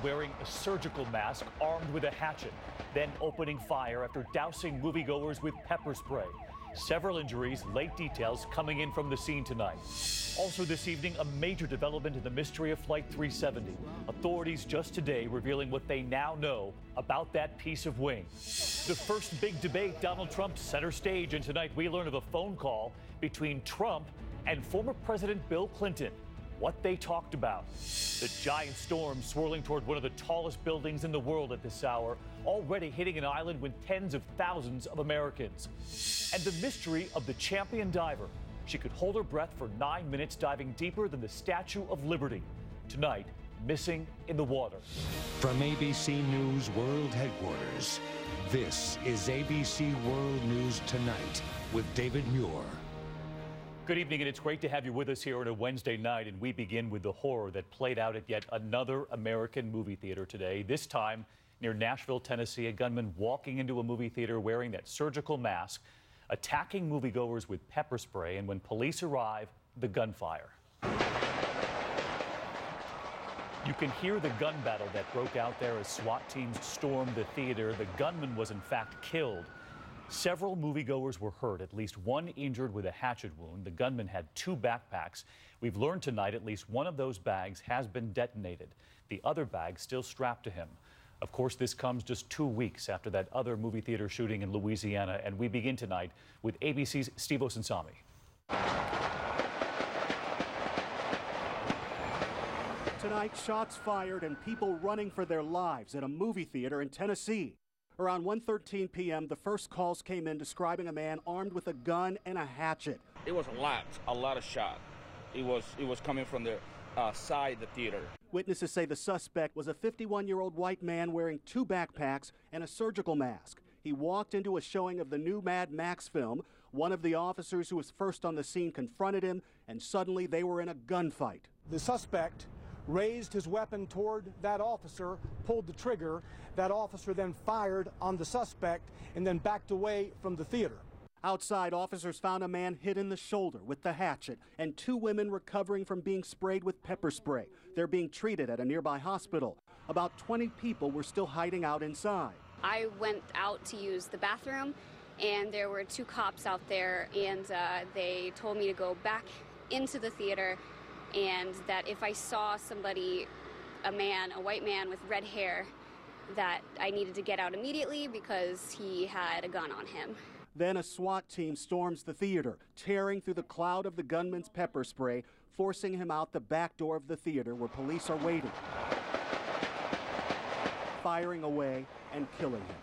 wearing a surgical mask, armed with a hatchet, then opening fire after dousing moviegoers with pepper spray. Several injuries, late details coming in from the scene tonight. Also this evening, a major development in the mystery of Flight 370. Authorities just today revealing what they now know about that piece of wing. The first big debate, Donald Trump center stage, and tonight we learn of a phone call between Trump and former President Bill Clinton. What they talked about. The giant storm swirling toward one of the tallest buildings in the world at this hour, already hitting an island with tens of thousands of Americans. And the mystery of the champion diver. She could hold her breath for 9 minutes diving deeper than the Statue of Liberty. Tonight, missing in the water. From ABC News World Headquarters, this is ABC World News Tonight with David Muir. Good evening, and it's great to have you with us here on a Wednesday night. And we begin with the horror that played out at yet another American movie theater today. This time near Nashville, Tennessee, a gunman walking into a movie theater wearing that surgical mask, attacking moviegoers with pepper spray, and when police arrive, the gunfire. You can hear the gun battle that broke out there as SWAT teams stormed the theater. The gunman was in fact killed. Several moviegoers were hurt, at least one injured with a hatchet wound. The gunman had 2 backpacks. We've learned tonight at least one of those bags has been detonated. The other bag still strapped to him. Of course, this comes just 2 weeks after that other movie theater shooting in Louisiana. And we begin tonight with ABC's Steve Osunsami. Tonight, shots fired and people running for their lives at a movie theater in Tennessee. Around 1:13 p.m., the first calls came in describing a man armed with a gun and a hatchet. It was a lot of shot. It was coming from the side of the theater. Witnesses say the suspect was a 51-year-old white man wearing 2 backpacks and a surgical mask. He walked into a showing of the new Mad Max film. One of the officers who was first on the scene confronted him, and suddenly they were in a gunfight. The suspect raised his weapon toward that officer, pulled the trigger. That officer then fired on the suspect and then backed away from the theater. Outside, officers found a man hit in the shoulder with the hatchet and 2 women recovering from being sprayed with pepper spray. They're being treated at a nearby hospital. About 20 people were still hiding out inside. I went out to use the bathroom, and there were 2 cops out there, and they told me to go back into the theater, and that if I saw somebody, a white man with red hair, that I needed to get out immediately because he had a gun on him. Then a SWAT team storms the theater, tearing through the cloud of the gunman's pepper spray, forcing him out the back door of the theater where police are waiting, firing away and killing him.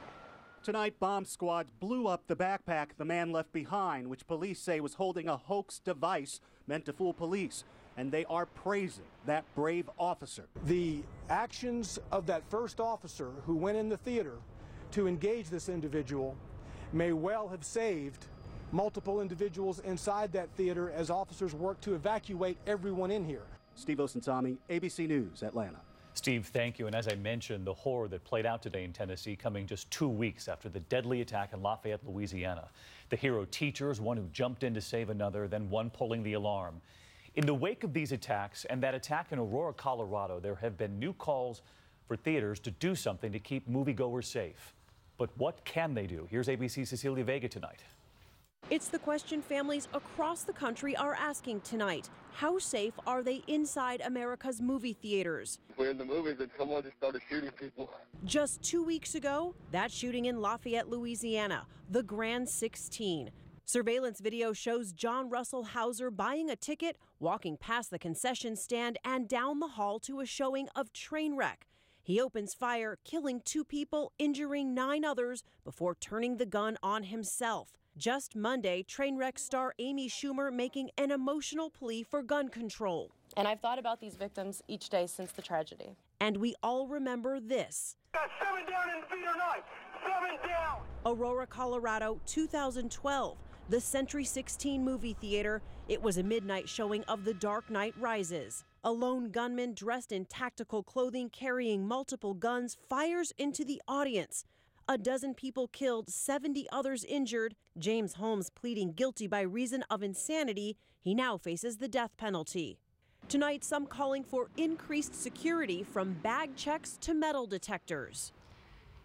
Tonight, bomb squads blew up the backpack the man left behind, which police say was holding a hoax device meant to fool police. And they are praising that brave officer. The actions of that first officer who went in the theater to engage this individual may well have saved multiple individuals inside that theater as officers work to evacuate everyone in here. Steve Osunsami, ABC News, Atlanta. Steve, thank you. And as I mentioned, the horror that played out today in Tennessee coming just 2 weeks after the deadly attack in Lafayette, Louisiana. The hero teachers, one who jumped in to save another, then one pulling the alarm. In the wake of these attacks and that attack in Aurora, Colorado, there have been new calls for theaters to do something to keep moviegoers safe. But what can they do? Here's ABC's Cecilia Vega tonight. It's the question families across the country are asking tonight. How safe are they inside America's movie theaters? We're in the movies and someone just started shooting people. Just 2 weeks ago, that shooting in Lafayette, Louisiana, the Grand 16. Surveillance video shows John Russell Hauser buying a ticket, walking past the concession stand and down the hall to a showing of Trainwreck. He opens fire, killing 2 people, injuring 9 others before turning the gun on himself. Just Monday, Trainwreck star Amy Schumer making an emotional plea for gun control. And I've thought about these victims each day since the tragedy. And we all remember this. Got 7 down in the theater night. 7 down. Aurora, Colorado, 2012. The Century 16 movie theater. It was a midnight showing of The Dark Knight Rises. A lone gunman dressed in tactical clothing carrying multiple guns fires into the audience. A dozen people killed, 70 others injured. James Holmes pleading guilty by reason of insanity. He now faces the death penalty. Tonight, some calling for increased security from bag checks to metal detectors.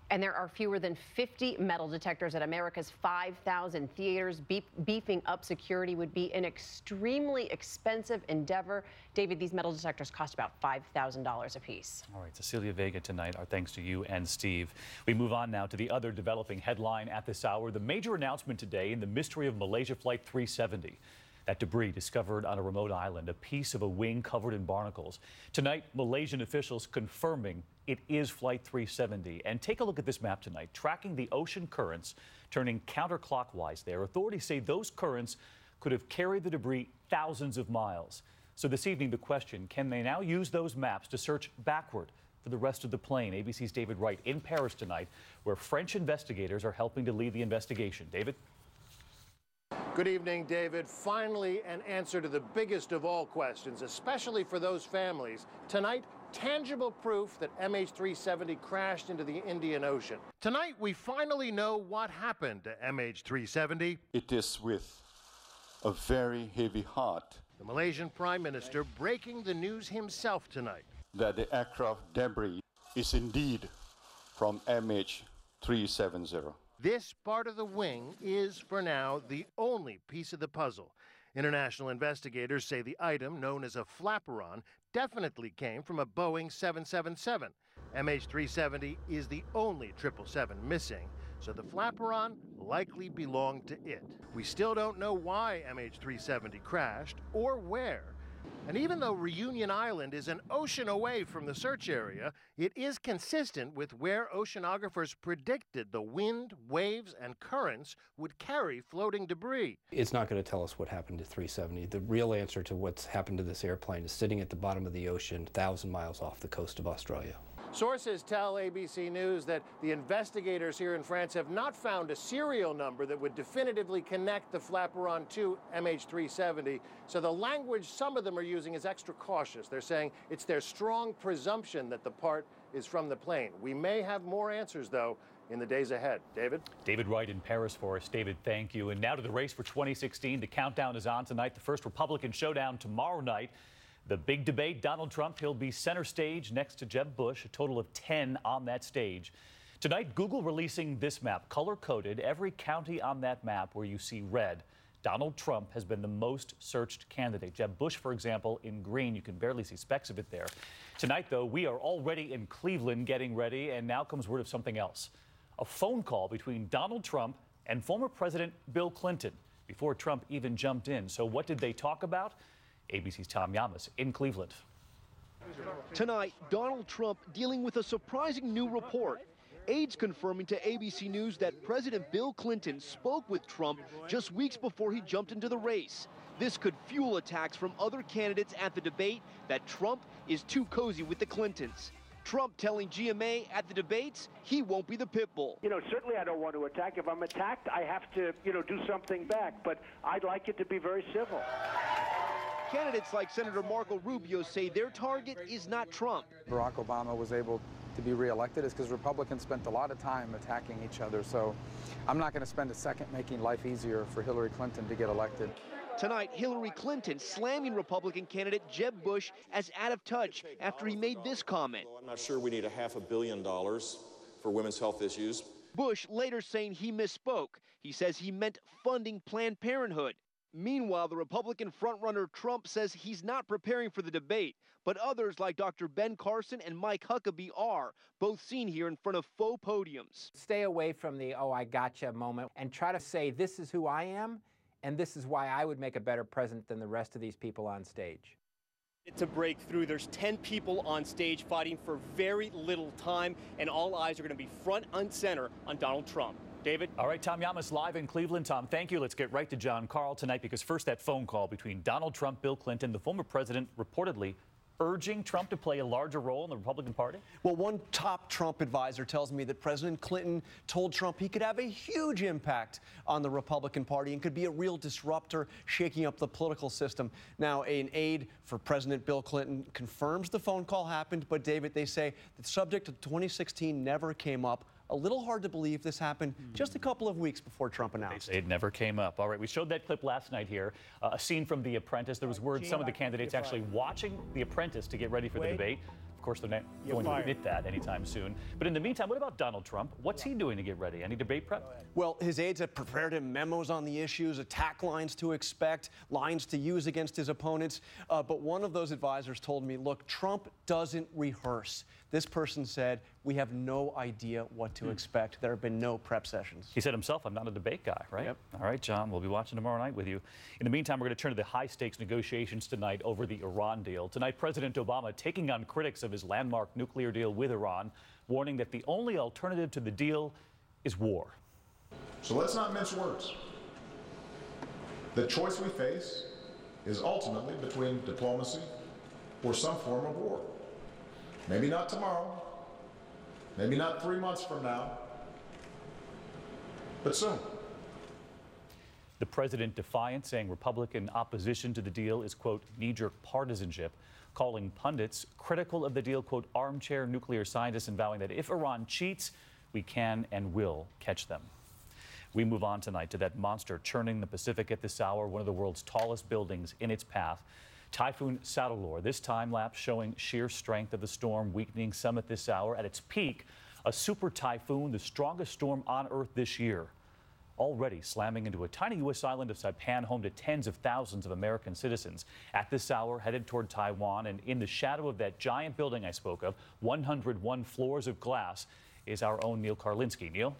And there are fewer than 50 metal detectors at America's 5,000 theaters. Beefing up security would be an extremely expensive endeavor. David, these metal detectors cost about $5,000 apiece. All right, Cecilia Vega tonight. Our thanks to you and Steve. We move on now to the other developing headline at this hour. The major announcement today in the mystery of Malaysia Flight 370. That debris discovered on a remote island, a piece of a wing covered in barnacles. Tonight, Malaysian officials confirming it is Flight 370. And take a look at this map tonight, tracking the ocean currents, turning counterclockwise there. Authorities say those currents could have carried the debris thousands of miles. So this evening, the question, can they now use those maps to search backward for the rest of the plane? ABC's David Wright in Paris tonight, where French investigators are helping to lead the investigation. David? Good evening, David. Finally, an answer to the biggest of all questions, especially for those families. Tonight, tangible proof that MH370 crashed into the Indian Ocean. Tonight, we finally know what happened to MH370. It is with a very heavy heart. The Malaysian Prime Minister breaking the news himself tonight. That the aircraft debris is indeed from MH370. This part of the wing is, for now, the only piece of the puzzle. International investigators say the item, known as a flaperon, definitely came from a Boeing 777. MH370 is the only 777 missing, so the flaperon likely belonged to it. We still don't know why MH370 crashed or where. And even though Reunion Island is an ocean away from the search area, it is consistent with where oceanographers predicted the wind, waves, and currents would carry floating debris. It's not going to tell us what happened to 370. The real answer to what's happened to this airplane is sitting at the bottom of the ocean, 1,000 miles off the coast of Australia. Sources tell ABC News that the investigators here in France have not found a serial number that would definitively connect the flaperon to MH370. So the language some of them are using is extra cautious. They're saying it's their strong presumption that the part is from the plane. We may have more answers, though, in the days ahead. David? David Wright in Paris for us. David, thank you. And now to the race for 2016. The countdown is on tonight. The first Republican showdown tomorrow night. The big debate, Donald Trump, he'll be center stage next to Jeb Bush, a total of 10 on that stage. Tonight, Google releasing this map, color-coded, every county on that map where you see red. Donald Trump has been the most searched candidate. Jeb Bush, for example, in green. You can barely see specks of it there. Tonight, though, we are already in Cleveland getting ready, and now comes word of something else. A phone call between Donald Trump and former President Bill Clinton before Trump even jumped in. So what did they talk about? ABC's Tom Yamas in Cleveland. Tonight, Donald Trump dealing with a surprising new report. Aides confirming to ABC News that President Bill Clinton spoke with Trump just weeks before he jumped into the race. This could fuel attacks from other candidates at the debate that Trump is too cozy with the Clintons. Trump telling GMA at the debates he won't be the pit bull. Certainly I don't want to attack. If I'm attacked, I have to, do something back. But I'd like it to be very civil. Candidates like Senator Marco Rubio say their target is not Trump. Barack Obama was able to be reelected is because Republicans spent a lot of time attacking each other. So I'm not going to spend a second making life easier for Hillary Clinton to get elected. Tonight, Hillary Clinton slamming Republican candidate Jeb Bush as out of touch after he made this comment. I'm not sure we need $500 million for women's health issues. Bush later saying he misspoke. He says he meant funding Planned Parenthood. Meanwhile, the Republican frontrunner Trump says he's not preparing for the debate, but others like Dr. Ben Carson and Mike Huckabee are, both seen here in front of faux podiums. Stay away from the, oh, I gotcha moment, and try to say, this is who I am, and this is why I would make a better president than the rest of these people on stage. To break through, there's 10 people on stage fighting for very little time, and all eyes are going to be front and center on Donald Trump. David? All right, Tom Yamas live in Cleveland. Tom, thank you. Let's get right to John Carl tonight, because first that phone call between Donald Trump, Bill Clinton, the former president reportedly urging Trump to play a larger role in the Republican Party? Well, one top Trump advisor tells me that President Clinton told Trump he could have a huge impact on the Republican Party and could be a real disruptor, shaking up the political system. Now, an aide for President Bill Clinton confirms the phone call happened, but David, they say the subject of 2016 never came up a little hard to believe this happened just a couple of weeks before Trump announced. It never came up. All right, we showed that clip last night here, a scene from The Apprentice. There was word some of the candidates actually watching The Apprentice to get ready for the debate. Of course, they're not going to admit that anytime soon. But in the meantime, what about Donald Trump? What's he doing to get ready? Any debate prep? Well, his aides have prepared him memos on the issues, attack lines to expect, lines to use against his opponents. But one of those advisors told me, look, Trump doesn't rehearse. This person said, we have no idea what to expect. There have been no prep sessions. He said himself, I'm not a debate guy, right? Yep. All right, John, we'll be watching tomorrow night with you. In the meantime, we're going to turn to the high-stakes negotiations tonight over the Iran deal. Tonight, President Obama taking on critics of his landmark nuclear deal with Iran, warning that the only alternative to the deal is war. So let's not mince words. The choice we face is ultimately between diplomacy or some form of war. Maybe not tomorrow, maybe not 3 months from now, but soon. The president defiant, saying Republican opposition to the deal is, quote, knee-jerk partisanship, calling pundits critical of the deal, quote, armchair nuclear scientists, and vowing that if Iran cheats, we can and will catch them. We move on tonight to that monster churning the Pacific at this hour, one of the world's tallest buildings in its path. Typhoon Sadalor, this time lapse showing sheer strength of the storm, weakening some at this hour. At its peak, a super typhoon, the strongest storm on Earth this year, already slamming into a tiny U.S. island of Saipan, home to tens of thousands of American citizens. At this hour, headed toward Taiwan, and in the shadow of that giant building I spoke of, 101 floors of glass, is our own Neil Karlinski. Neil?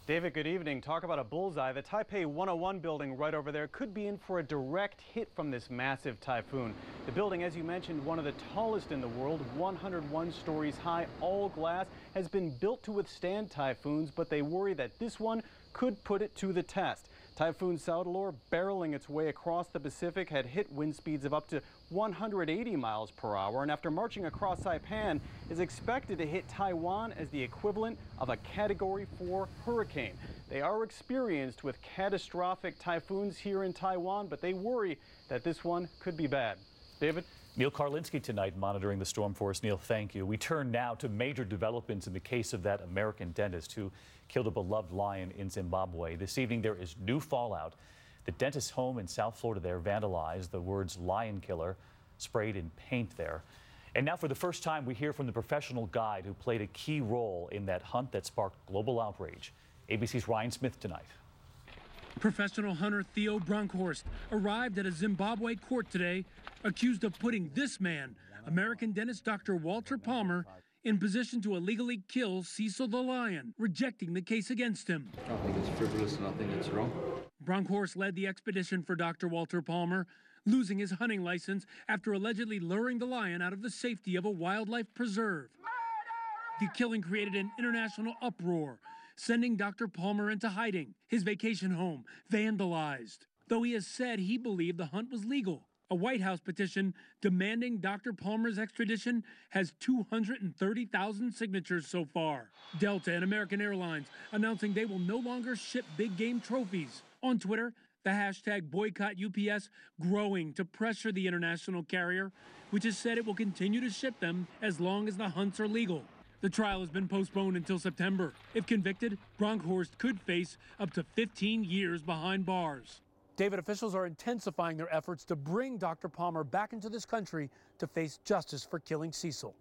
David, good evening. Talk about a bullseye. The Taipei 101 building right over there could be in for a direct hit from this massive typhoon. The building, as you mentioned, one of the tallest in the world, 101 stories high, all glass, has been built to withstand typhoons, but they worry that this one could put it to the test. Typhoon Sadalor, barreling its way across the Pacific, had hit wind speeds of up to 180 miles per hour, and after marching across Saipan, is expected to hit Taiwan as the equivalent of a Category 4 hurricane. They are experienced with catastrophic typhoons here in Taiwan, but they worry that this one could be bad. David? Neil Karlinski tonight monitoring the storm for us. Neil, thank you. We turn now to major developments in the case of that American dentist who killed a beloved lion in Zimbabwe. This evening there is new fallout. The dentist's home in South Florida there vandalized, the words lion killer sprayed in paint there. And now for the first time we hear from the professional guide who played a key role in that hunt that sparked global outrage. ABC's Ryan Smith tonight. Professional hunter Theo Bronkhorst arrived at a Zimbabwe court today accused of putting this man, American dentist Dr. Walter Palmer, in position to illegally kill Cecil the lion, rejecting the case against him. I don't think it's frivolous and I think it's wrong. Bronkhorst led the expedition for Dr. Walter Palmer, losing his hunting license after allegedly luring the lion out of the safety of a wildlife preserve. The killing created an international uproar, sending Dr. Palmer into hiding, his vacation home vandalized. Though he has said he believed the hunt was legal. A White House petition demanding Dr. Palmer's extradition has 230,000 signatures so far. Delta and American Airlines announcing they will no longer ship big game trophies. On Twitter, the hashtag boycott UPS growing to pressure the international carrier, which has said it will continue to ship them as long as the hunts are legal. The trial has been postponed until September. If convicted, Bronkhorst could face up to 15 years behind bars. David, officials are intensifying their efforts to bring Dr. Palmer back into this country to face justice for killing Cecil.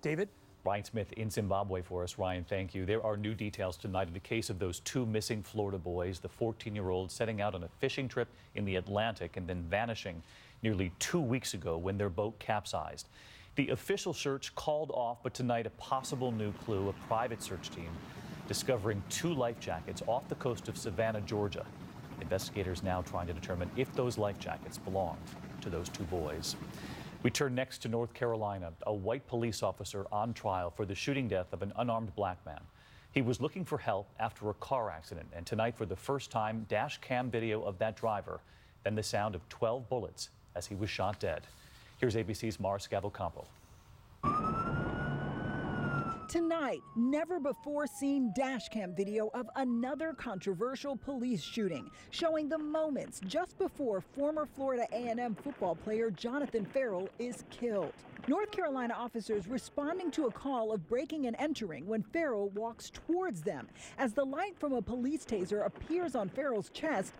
David? Ryan Smith in Zimbabwe for us. Ryan, thank you. There are new details tonight in the case of those two missing Florida boys, the 14-year-old setting out on a fishing trip in the Atlantic and then vanishing nearly 2 weeks ago when their boat capsized. The official search called off, but tonight a possible new clue, a private search team discovering 2 life jackets off the coast of Savannah, Georgia. Investigators now trying to determine if those life jackets belonged to those 2 boys. We turn next to North Carolina. A white police officer on trial for the shooting death of an unarmed black man. He was looking for help after a car accident, and tonight for the first time, dash cam video of that driver, then the sound of 12 bullets as he was shot dead. Here's ABC's Mars Cavalcampo. Tonight, never-before-seen dashcam video of another controversial police shooting, showing the moments just before former Florida A&M football player Jonathan Ferrell is killed. North Carolina officers responding to a call of breaking and entering when Ferrell walks towards them. As the light from a police taser appears on Ferrell's chest,